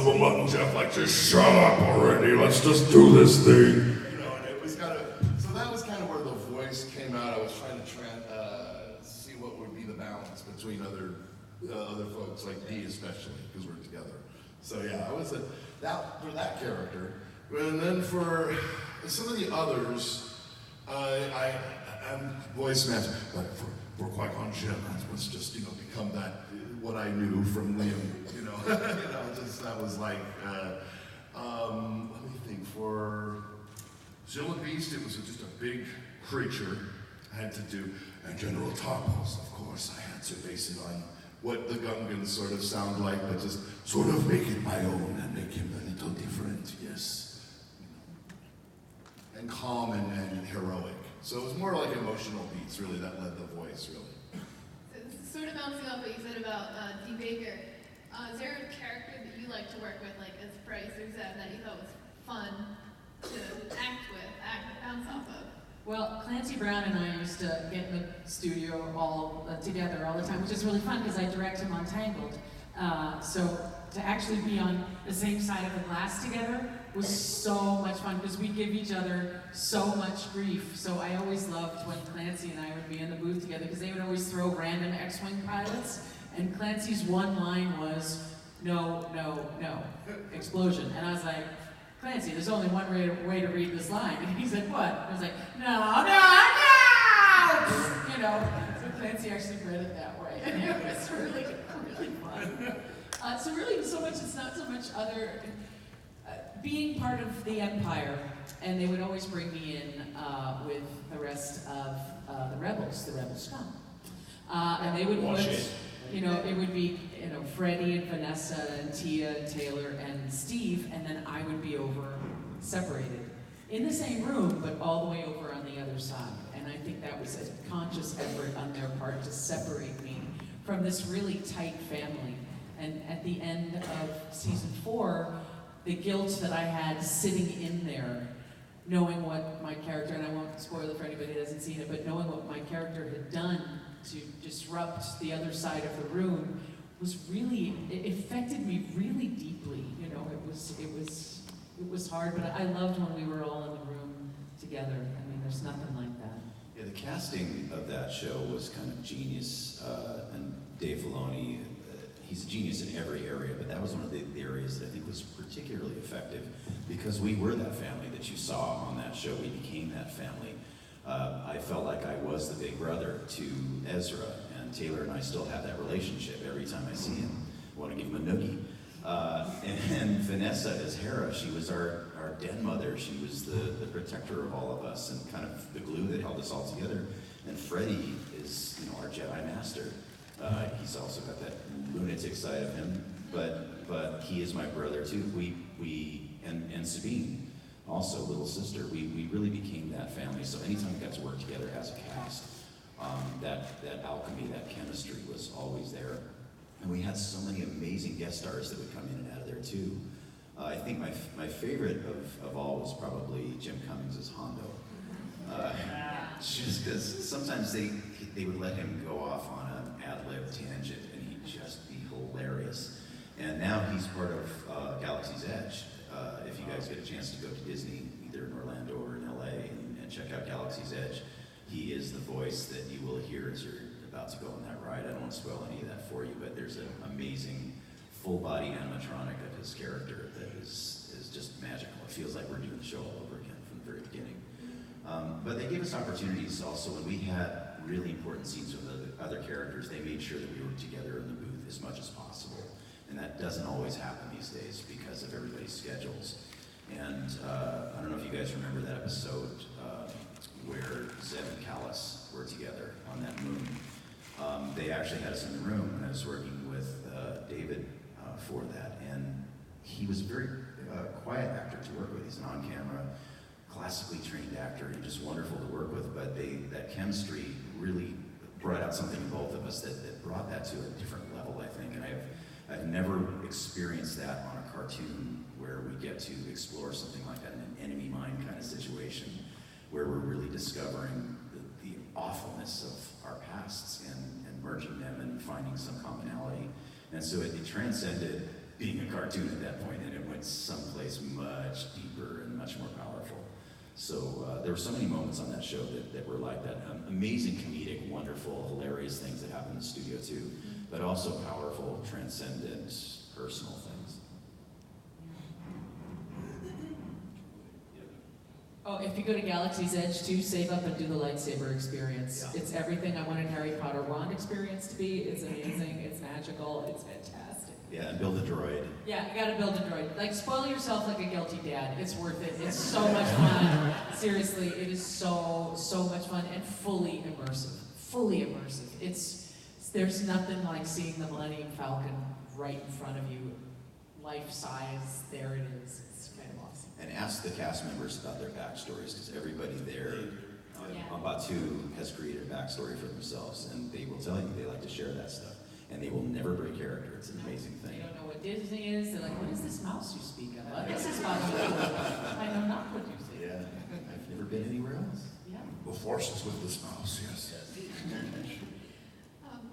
of a mutt, and Jeff like, just shut up already, let's just do this thing. You know, and it was kind of, so that was kind of where the voice came out. I was trying to see what would be the balance between other folks, like Dee especially, because we're together. So yeah, I was for that character. And then for some of the others, I'm voice match, but for Qui-Gon Jinn, that was just, become that, what I knew from Liam, just that was like, let me think, for Zilla Beast, it was just a big creature I had to do, and General Tarpos, of course, I had to base it on what the Gungans sort of sound like, but just sort of make it my own and make him a little different, yes. And calm and heroic. So it was more like emotional beats, really, that led the voice, really. So sort of bouncing off what you said about Dee Baker, is there a character that you like to work with, like as Bryce or Zeb, that you thought was fun to bounce off of? Well, Clancy Brown and I used to get in the studio all together all the time, which is really fun because I direct him on Tangled. So to actually be on the same side of the glass together was so much fun because we give each other so much grief. So I always loved when Clancy and I would be in the booth together because they would always throw random X-Wing pilots, and Clancy's one line was, "No, no, no, explosion." And I was like, "Clancy, there's only one way to read this line." And he said, "What?" I was like, "No, no, no!" So Clancy actually read it that way. And it was really, really fun. So really, it's not so much other, being part of the Empire, and they would always bring me in with the rest of the rebel scum. And they would put, it would be, Freddie and Vanessa and Tia and Taylor and Steve, and then I would be over separated in the same room, but all the way over on the other side. And I think that was a conscious effort on their part to separate me from this really tight family. And at the end of season 4, the guilt that I had sitting in there, knowing what my character, and I won't spoil it for anybody who hasn't seen it, but knowing what my character had done to disrupt the other side of the room was really, it affected me really deeply. It was hard, but I loved when we were all in the room together. I mean, there's nothing like that. Yeah, the casting of that show was kind of genius, and Dave Filoni, he's a genius in every area, but that was one of the areas that I think was particularly effective because we were that family that you saw on that show. We became that family. I felt like I was the big brother to Ezra, and Taylor and I still have that relationship. Every time I see him, I want to give him a noogie. And Vanessa as Hera, she was our den mother. She was the protector of all of us and kind of the glue that held us all together. And Freddie is, our Jedi master. He's also got that lunatic side of him, but he is my brother too. And Sabine, also little sister. We really became that family. So anytime we got to work together as a cast, that alchemy, that chemistry was always there. And we had so many amazing guest stars that would come in and out of there too. I think my favorite of all was probably Jim Cummings as Hondo. Just because sometimes they would let him go off on an ad-lib tangent and he'd just be hilarious. And now he's part of Galaxy's Edge. If you guys get a chance to go to Disney, either in Orlando or in LA, and check out Galaxy's Edge, he is the voice that you will hear as you're about to go on that ride. I don't want to spoil any of that for you, but there's an amazing full-body animatronic of his character that is just magical. It feels like we're doing the show all over again from the very beginning. But they gave us opportunities also when we had really important scenes with other characters. They made sure that we were together in the booth as much as possible. And that doesn't always happen these days because of everybody's schedules. And I don't know if you guys remember that episode where Zeb and Callus were together on that moon. They actually had us in the room, and I was working with David for that. And he was a very quiet actor to work with. He's an on-camera, classically trained actor, and just wonderful to work with. But that chemistry really brought out something in both of us that brought that to a different level, I think. And I've never experienced that on a cartoon where we get to explore something like that in an enemy mine kind of situation, where we're really discovering the awfulness of our pasts and merging them and finding some commonality. And so it transcended being a cartoon at that point. went someplace much deeper and much more powerful. So there were so many moments on that show that were like that. Amazing comedic, wonderful, hilarious things that happened in the studio too, but also powerful, transcendent, personal things. Oh, if you go to Galaxy's Edge too, save up and do the lightsaber experience. Yeah. It's everything I wanted Harry Potter wand experience to be. It's amazing, it's magical, it's fantastic. Yeah, and build a droid. Yeah, you gotta build a droid. Like, spoil yourself like a guilty dad. It's worth it. It's so much fun. Seriously, it is so much fun and fully immersive. Fully immersive. There's nothing like seeing the Millennium Falcon right in front of you. Life size, there it is. It's kind of awesome. And ask the cast members about their backstories, because everybody there Yeah. on Batu has created a backstory for themselves, and they will tell you they like to share that stuff. And they will never break character. It's an amazing They thing. don't know what Disney is. They're like, what is this mouse you speak of? This is Batu. I know not what you say. Yeah, I've never been anywhere else. Yeah. The force is with this mouse, yes.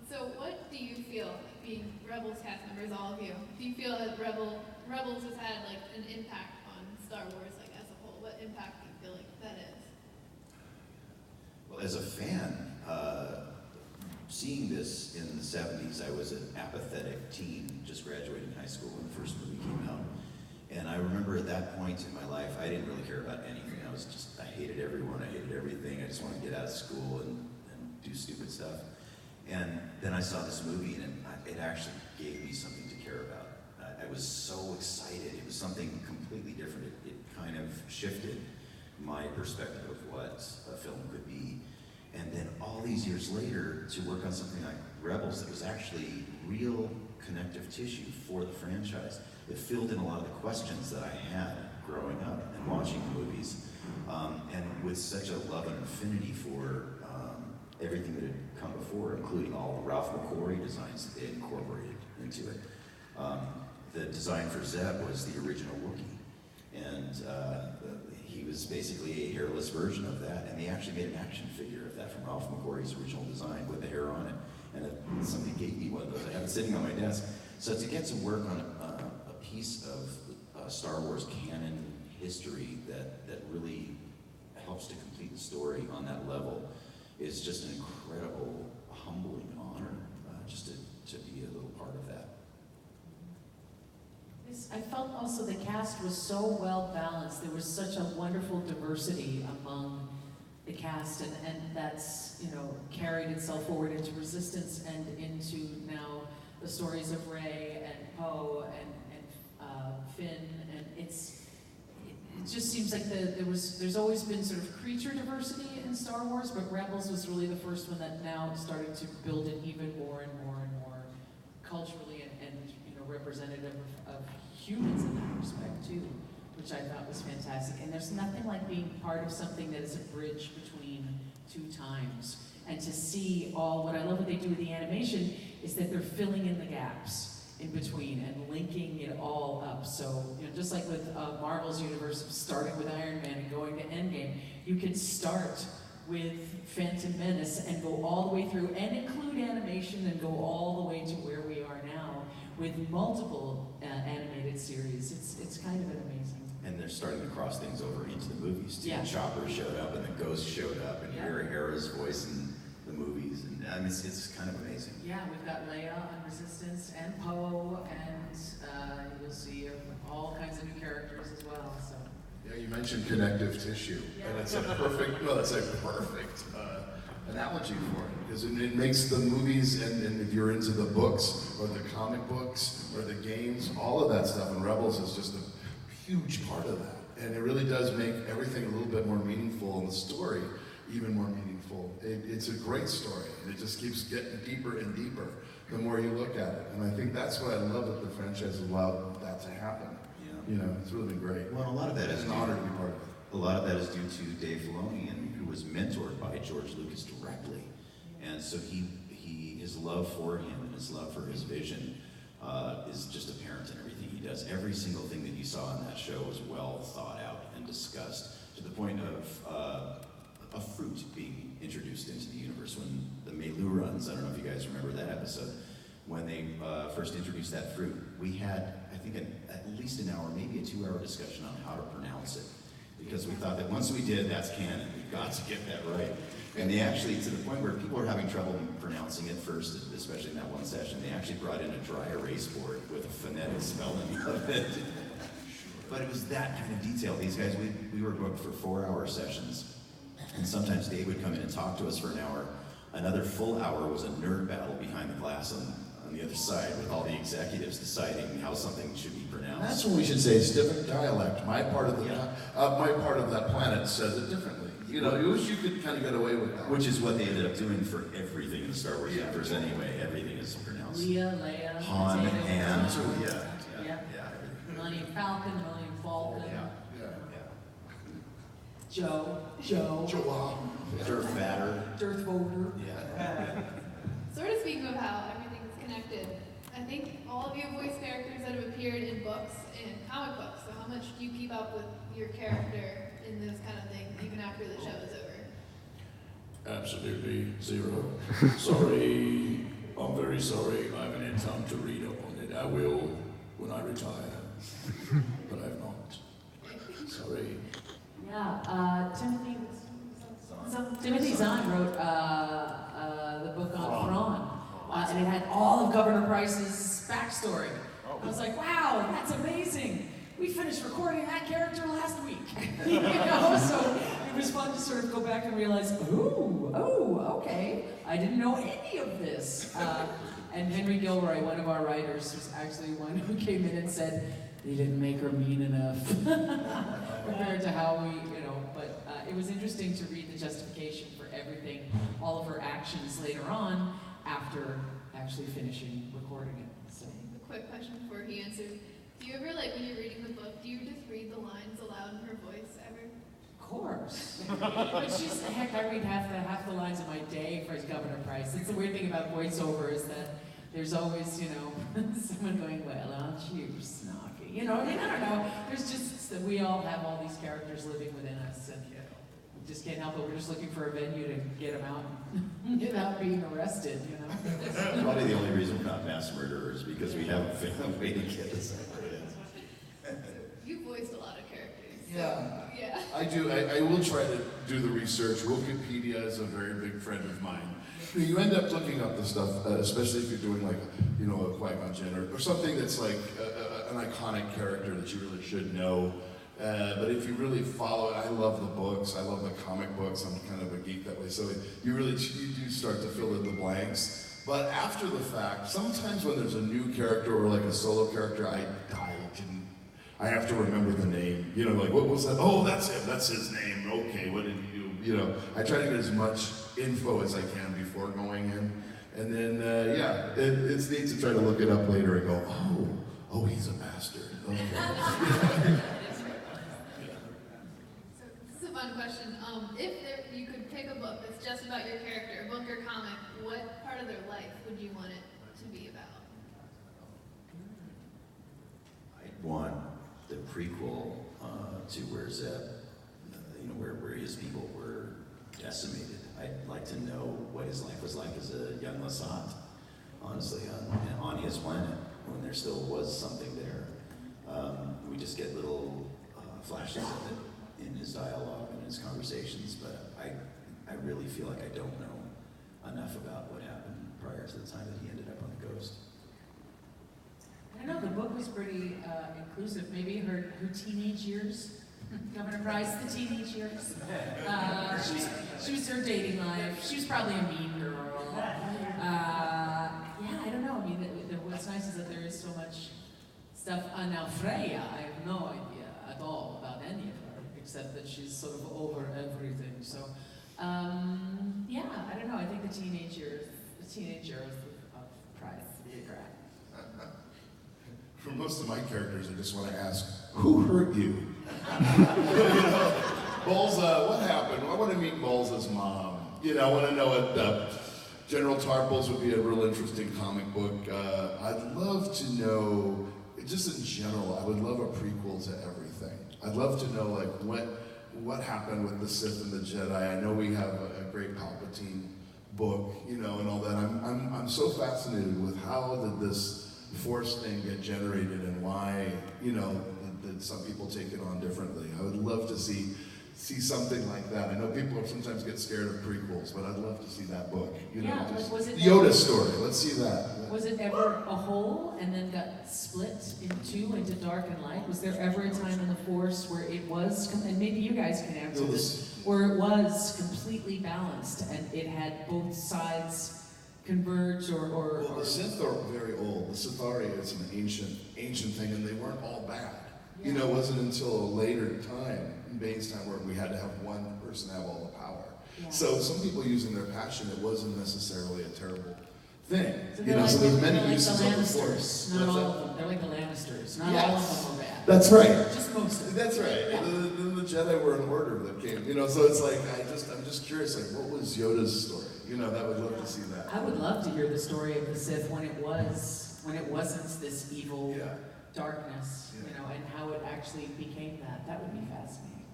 So what do you feel, being Rebels cast members, all of you, do you feel that Rebels has had like an impact on Star Wars like as a whole? What impact do you feel like that is? Well, as a fan, seeing this in the 70s, I was an apathetic teen, just graduating high school when the first movie came out. And I remember at that point in my life, I didn't really care about anything. I hated everyone, I hated everything. I just wanted to get out of school and do stupid stuff. And then I saw this movie, and it actually gave me something to care about. I was so excited. It was something completely different. It kind of shifted my perspective of what a film could be. And then all these years later, to work on something like Rebels that was actually real connective tissue for the franchise. It filled in a lot of the questions that I had growing up and watching movies. And with such a love and affinity for everything that had come before, including all the Ralph McQuarrie designs that they incorporated into it. The design for Zeb was the original Wookiee. And he was basically a hairless version of that, and they actually made an action figure of that from Ralph McQuarrie's original design with the hair on it. And somebody gave me one of those. I have it sitting on my desk. So to get to work on a piece of Star Wars canon history that really helps to complete the story on that level is just an incredible, humbling honor just to be a little part of that. I felt also the cast was so well balanced. There was such a wonderful diversity among the cast, and that's, carried itself forward into Resistance and into now the stories of Rey and Poe and Finn, and it just seems like there's always been sort of creature diversity in Star Wars, but Rebels was really the first one that now started to build it even more and more and more culturally and representative of humans in that respect too, which I thought was fantastic. And there's nothing like being part of something that is a bridge between two times. And to see what I love what they do with the animation is that they're filling in the gaps in between and linking it all up. So, just like with Marvel's universe of starting with Iron Man and going to Endgame, you can start with Phantom Menace and go all the way through and include animation and go all the way to where we are now with multiple animated series. It's kind of an amazing. And they're starting to cross things over into the movies too. Yeah. Chopper showed up, and the Ghost showed up, and you hear Hera's voice in the movies, and it's kind of amazing. Yeah, we've got Leia on Resistance and Poe, and you'll see all kinds of new characters as well. So. Yeah, you mentioned connective tissue, and it's a perfect analogy for it, because it makes the movies, and if you're into the books, or the comic books, or the games, all of that stuff, and Rebels is just a huge part of that. And it really does make everything a little bit more meaningful, and the story even more meaningful. It's a great story, and it just keeps getting deeper and deeper the more you look at it. And I think that's what I love that the franchise allowed that to happen. It's really been great. Well, a lot of that is an honor to be part of it. A lot of that is due to Dave Filoni, and who was mentored by George Lucas directly. And so his love for him and his love for his vision is just apparent in everything he does. Every single thing that you saw in that show was well thought out and discussed, to the point of a fruit being introduced into the universe. When the Melu runs, I don't know if you guys remember that episode, when they first introduced that fruit, we had, I think, at least least an hour, maybe a 2-hour discussion on how to pronounce it. Because we thought that once we did, that's canon. We've got to get that right. And they actually, to the point where people are having trouble pronouncing it first, especially in that one session, they actually brought in a dry erase board with a phonetic spelling of it. But it was that kind of detail. These guys, we were booked for 4-hour sessions. And sometimes Dave would come in and talk to us for an hour. Another full hour was a nerd battle behind the glass on the other side with all the executives deciding how something should be pronounced. That's what we should say. It's different dialect. My part of that planet says it differently. You know, you wish you could kind of get away with that. Which is what they ended up doing for everything in the Star Wars universe anyway. Everything is pronounced. Leia, Han, potato, Han, yeah. everything. Millennium Falcon, Millennium Falcon. Yeah. Joe. Dirt Fatter. Darth Vader. Yeah. Sort of speaking of how everything is connected, I think all of you have voiced characters that have appeared in books and comic books. So how much do you keep up with your character in those kind of things, even after the show is over? Absolutely zero. Sorry, I'm very sorry. I haven't had time to read up on it. I will when I retire, but I've not. Sorry. Yeah, Timothy Zahn wrote the book on Thrawn, and it had all of Governor Price's backstory. I was like, wow, that's amazing. We finished recording that character last week. You know, so it was fun to sort of go back and realize, okay, I didn't know any of this. And Henry Gilroy, one of our writers, was actually one who came in and said, they didn't make her mean enough compared to how we, but it was interesting to read the justification for everything, all of her actions later on after actually finishing recording it. So. A quick question before he answers. Do you ever, like, when you're reading the book, do you just read the lines aloud in her voice ever? Of course. But heck, I read half the lines of my day for Governor Price. It's the weird thing about voiceover is that there's always, someone going, well, aren't you snarky? I don't know. There's just, we all have all these characters living within us, and we just can't help it. We're just looking for a venue to get them out without being arrested, Probably the only reason we're not mass murderers, because we haven't found a way to get us out. You voiced a lot of characters. Yeah. I do. I will try to do the research. Wikipedia is a very big friend of mine. You end up looking up the stuff, especially if you're doing like, a Qui-Gon Jinn or something that's like an iconic character that you really should know. But if you really follow it, I love the books. I love the comic books. I'm kind of a geek that way. So you do start to fill in the blanks. But after the fact, sometimes when there's a new character or like a solo character, I have to remember the name. Like, what was that? Oh, that's him. That's his name. Okay, what did he do? I try to get as much info as I can before going in. And then, it's neat to try to look it up later and go, oh, he's a bastard. Okay. So this is a fun question. If you could pick a book that's just about your character, a book or comic, what part of their life would you want it to be about? I'd want the prequel to where Zeb, where his people were decimated. I'd like to know what his life was like as a young Lasat, honestly, on his planet, when there still was something there. We just get little flashes of it in his dialogue and his conversations, but I really feel like I don't know enough about what happened prior to the time that he ended up on the Ghost. I don't know, the book was pretty inclusive. Maybe her teenage years, Governor Price, the teenage years. She was her dating life. She was probably a mean girl. I don't know. I mean, what's nice is that there is so much stuff on now Freya. I have no idea at all about any of her, except that she's sort of over everything. So, I don't know. I think the teenage years of Price would be great. For most of my characters, I just want to ask, who hurt you? Bolza, what happened? I want to meet Bolza's mom. I want to know what General Tarples would be a real interesting comic book. I'd love to know, just in general, I would love a prequel to everything. I'd love to know what happened with the Sith and the Jedi. I know we have a great Palpatine book, and all that. I'm so fascinated with how did this Force thing get generated and why, that some people take it on differently. I would love to see something like that. I know people sometimes get scared of prequels, but I'd love to see that book. Was it Yoda's story. Let's see that. Was it ever a whole and then got split in two into dark and light? Was there ever a time in the Force where it was, and maybe you guys can answer this, where it was completely balanced and it had both sides converge or the Sith are very old. The Sithari is an ancient thing, and they weren't all bad. Yeah. It wasn't until a later time, in Bane's time, where we had to have one person have all the power. Yeah. So some people using their passion, it wasn't necessarily a terrible thing. So So there's many like uses the of the Lannisters. Force. Not all of them. They're like the Lannisters. Not all of them were bad. That's right. Just most of them. That's right. Yeah. The Jedi were an order that came. So it's like I'm just curious. Like, what was Yoda's story? That would love to see that. I would love to hear the story of the Sith when it wasn't this evil darkness, and how it actually became that. That would be fascinating.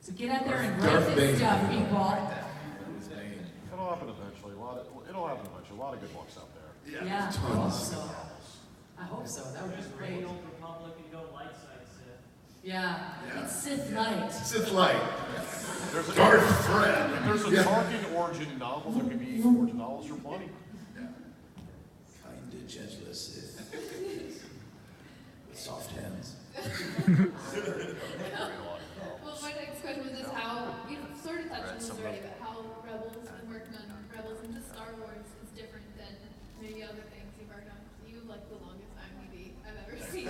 So get out there and write this stuff, people. It'll happen eventually. It'll happen eventually. A lot of good books out there. Yeah, I hope so. I hope so. That would be great. Old Republic and go light side Sith. Yeah, it's Sith light. Sith light. There's a Darth Fred. If there's a Tarkin origin novel, there could be origin novels for plenty. Kind of gentle Sith. With soft hands. Well, my next question was just how, you sort of touched on this already, but how Rebels and working on Rebels and just Star Wars is different than maybe other things you've worked on. You have like the longest IMDb I've ever seen.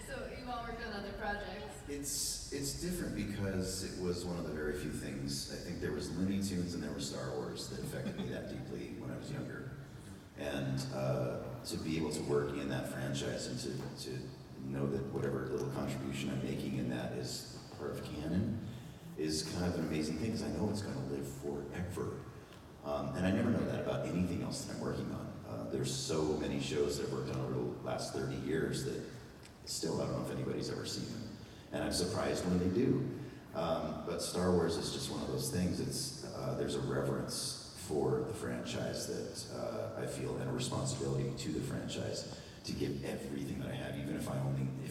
So you've all worked on other projects. It's different because it was one of the very few things. I think there was Looney Tunes and there was Star Wars that affected me that deeply when I was younger. And to be able to work in that franchise and to know that whatever little contribution I'm making in that is part of canon is kind of an amazing thing because I know it's going to live forever. And I never know that about anything else that I'm working on. There's so many shows that I've worked on over the last 30 years that still I don't know if anybody's ever seen them. And I'm surprised when they do. But Star Wars is just one of those things. There's a reverence for the franchise that I feel, and a responsibility to the franchise to give everything that I have, even if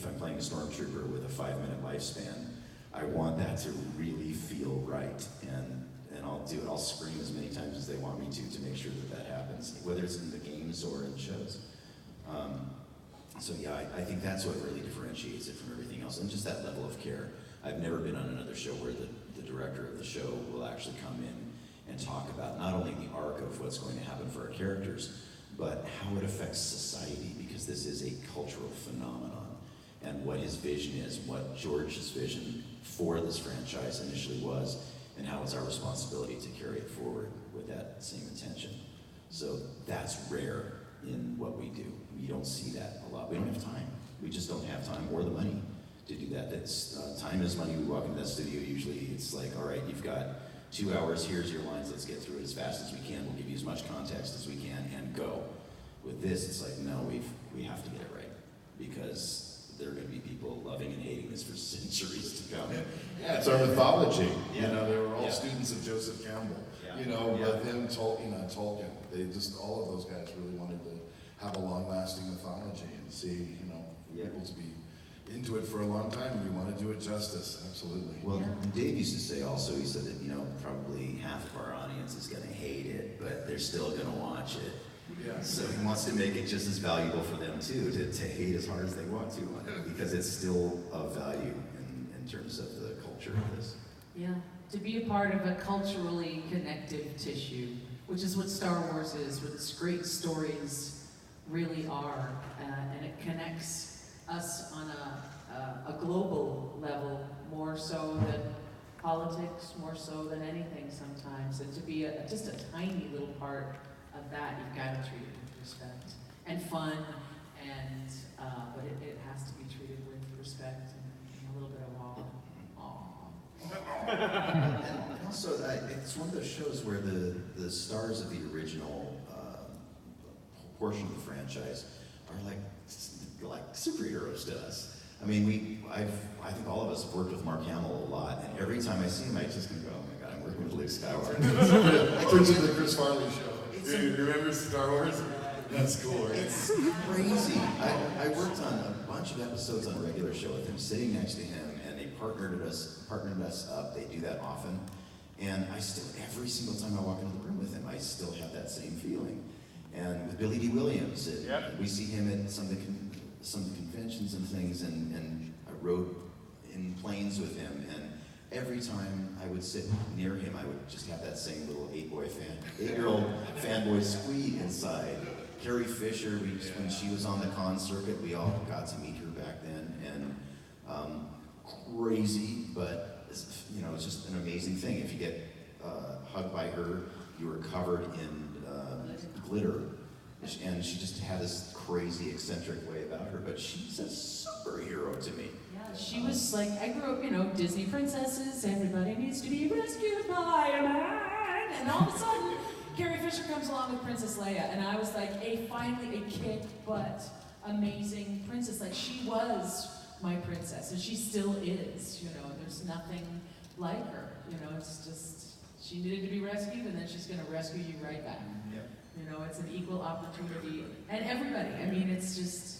I'm playing a stormtrooper with a 5-minute lifespan. I want that to really feel right, and I'll scream as many times as they want me to make sure that happens, whether it's in the games or in shows. So yeah, I think that's what really differentiates it from everything else, and just that level of care. I've never been on another show where the director of the show will actually come in and talk about not only the arc of what's going to happen for our characters, but how it affects society, because this is a cultural phenomenon, and what his vision is, what George's vision for this franchise initially was, and how it's our responsibility to carry it forward with that same intention. So that's rare in what we do. We don't see that a lot. We don't have time. We just don't have time or the money to do that. That's time is money. We walk into that studio, usually it's like, all right, you've got 2 hours, here's your lines, let's get through it as fast as we can, we'll give you as much context as we can, and go. With this, it's like, no, we have to get it right, because there are going to be people loving and hating this for centuries to come. Yeah, it's our mythology. Yeah. They were all students of Joseph Campbell. But then Tolkien, they just, all of those guys really wanted to have a long-lasting mythology and see, people to be into it for a long time, and we want to do it justice, absolutely. Well, Dave used to say also, he said that, probably half of our audience is going to hate it, but they're still going to watch it. Yeah. So he wants to make it just as valuable for them too, to hate as hard as they want to on it, because it's still of value in terms of the culture of this. Yeah, to be a part of a culturally connective tissue, which is what Star Wars is, what its great stories really are, and it connects us on a global level, more so than politics, more so than anything sometimes, and to be just a tiny little part of that, you've got to treat it with respect and fun, and but it has to be treated with respect and a little bit of awe. And also, it's one of those shows where the stars of the original portion of the franchise are like superheroes to us. I mean, I think all of us have worked with Mark Hamill a lot, and every time I see him, I just can go, oh my God, I'm working with Luke Skywalker. It turns into the Chris Farley show. Do you remember Star Wars? That's cool, right? It's crazy. I worked on a bunch of episodes on a regular show with him, sitting next to him, and they partnered us up. They do that often. And I still, every single time I walk into the room with him, I still have that same feeling. And with Billy D. Williams, we see him at some of the conventions and things, and I rode in planes with him, and every time I would sit near him, I would just have that same little eight-year-old fanboy squeak inside. Carrie Fisher, when she was on the con circuit, we all got to meet her back then, and crazy, but you know, it's just an amazing thing. If you get hugged by her, you are covered in glitter, and she just had this crazy, eccentric way about her, but she's a superhero to me. Yeah, she was like, I grew up, you know, Disney princesses, everybody needs to be rescued by a man, and all of a sudden, Carrie Fisher comes along with Princess Leia, and I was like, finally a kick-butt, amazing princess. Like, she was my princess, and she still is, you know, there's nothing like her, you know, it's just, she needed to be rescued, and then she's gonna rescue you right back. Yep. You know, it's an equal opportunity, and everybody, I mean, it's just,